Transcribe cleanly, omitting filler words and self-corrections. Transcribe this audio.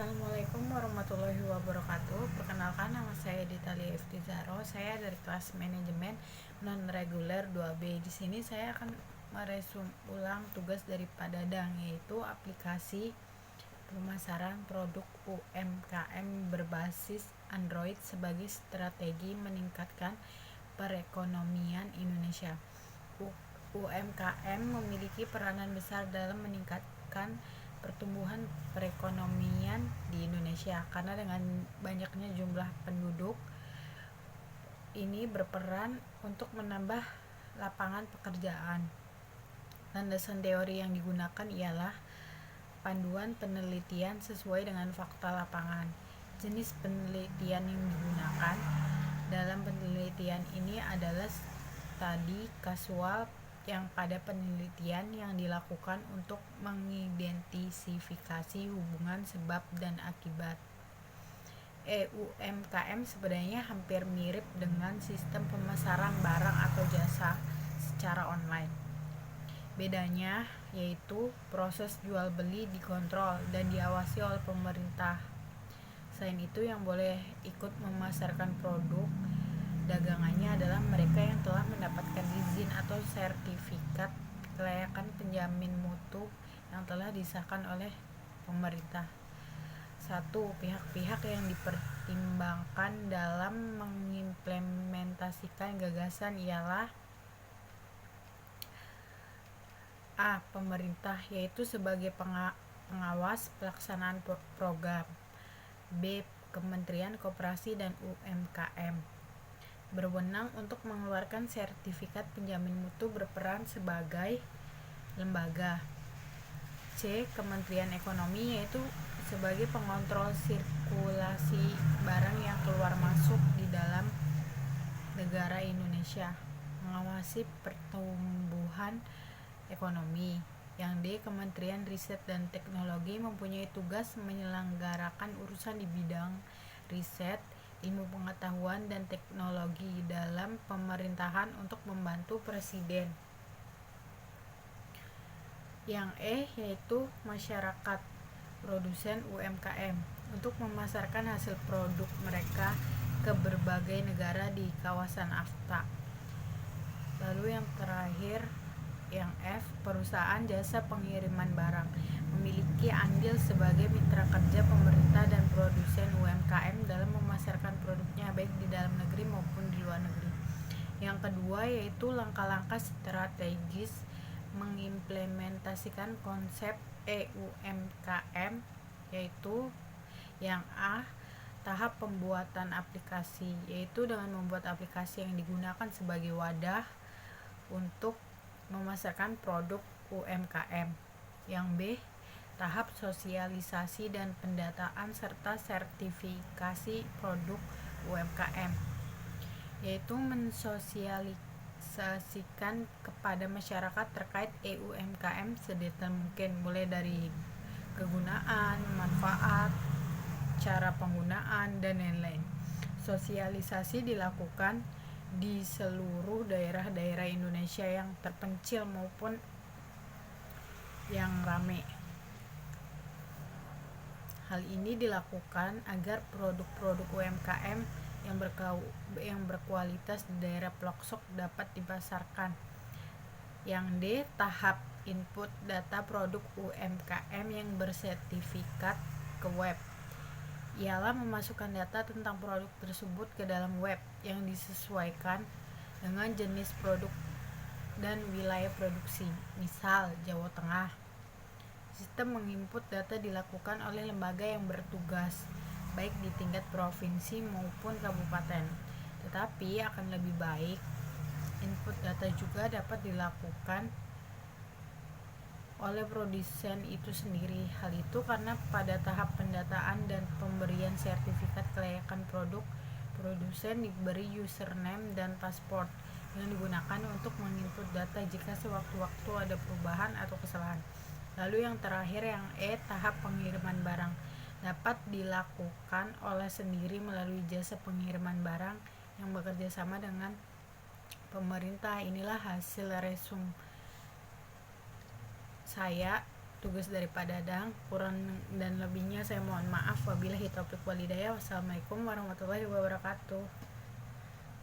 Assalamualaikum warahmatullahi wabarakatuh. Perkenalkan, nama saya Ditalia Iftizaro. Saya dari kelas manajemen non reguler 2B. Di sini saya akan meresum ulang tugas dari Pak Dadang, yaitu aplikasi pemasaran produk UMKM berbasis Android sebagai strategi meningkatkan perekonomian Indonesia. UMKM memiliki peranan besar dalam meningkatkan pertumbuhan perekonomian di Indonesia karena dengan banyaknya jumlah penduduk ini berperan untuk menambah lapangan pekerjaan. Landasan teori yang digunakan ialah panduan penelitian sesuai dengan fakta lapangan. Jenis penelitian yang digunakan dalam penelitian ini adalah studi kasual, yang pada penelitian yang dilakukan untuk mengidentifikasi hubungan sebab dan akibat. UMKM sebenarnya hampir mirip dengan sistem pemasaran barang atau jasa secara online. Bedanya yaitu proses jual beli dikontrol dan diawasi oleh pemerintah. Selain itu, yang boleh ikut memasarkan produk dagangannya adalah mereka yang telah mendapatkan izin atau sertifikat kelayakan penjamin mutu yang telah disahkan oleh pemerintah. 1. Pihak-pihak yang dipertimbangkan dalam mengimplementasikan gagasan ialah A. Pemerintah, yaitu sebagai pengawas pelaksanaan program. B. Kementerian Koperasi dan UMKM, berwenang untuk mengeluarkan sertifikat penjamin mutu, berperan sebagai lembaga. C. Kementerian Ekonomi, yaitu sebagai pengontrol sirkulasi barang yang keluar masuk di dalam negara Indonesia, mengawasi pertumbuhan ekonomi. Yang D. Kementerian Riset dan Teknologi, mempunyai tugas menyelenggarakan urusan di bidang riset, ilmu pengetahuan dan teknologi dalam pemerintahan untuk membantu presiden. Yang E, yaitu masyarakat produsen UMKM, untuk memasarkan hasil produk mereka ke berbagai negara di kawasan AFTA. Lalu yang terakhir, yang F, perusahaan jasa pengiriman barang, memiliki andil sebagai mitra kerja pemerintah dan produsen UMKM dalam memasarkan produknya baik di dalam negeri maupun di luar negeri. Yang kedua yaitu langkah-langkah strategis mengimplementasikan konsep UMKM, yaitu yang A, tahap pembuatan aplikasi, yaitu dengan membuat aplikasi yang digunakan sebagai wadah untuk memasarkan produk UMKM. Yang B, tahap sosialisasi dan pendataan serta sertifikasi produk UMKM, yaitu mensosialisasikan kepada masyarakat terkait UMKM sedetail mungkin, mulai dari kegunaan, manfaat, cara penggunaan, dan lain-lain. Sosialisasi dilakukan di seluruh daerah-daerah Indonesia yang terpencil maupun yang ramai. Hal ini dilakukan agar produk-produk UMKM yang berkualitas di daerah pelosok dapat dipasarkan. Yang D, tahap input data produk UMKM yang bersertifikat ke web, ialah memasukkan data tentang produk tersebut ke dalam web yang disesuaikan dengan jenis produk dan wilayah produksi, misal Jawa Tengah. Sistem menginput data dilakukan oleh lembaga yang bertugas, baik di tingkat provinsi maupun kabupaten. Tetapi akan lebih baik input data juga dapat dilakukan oleh produsen itu sendiri. Hal itu karena pada tahap pendataan dan pemberian sertifikat kelayakan produk, produsen diberi username dan password yang digunakan untuk menginput data jika sewaktu-waktu ada perubahan atau kesalahan. Lalu yang terakhir, yang E, tahap pengiriman barang, dapat dilakukan oleh sendiri melalui jasa pengiriman barang yang bekerja sama dengan pemerintah. Inilah hasil resum saya tugas dari Pak Dadang. Kurang dan lebihnya saya mohon maaf. Wabillahi taufiq walhidayah. Wassalamualaikum warahmatullahi wabarakatuh.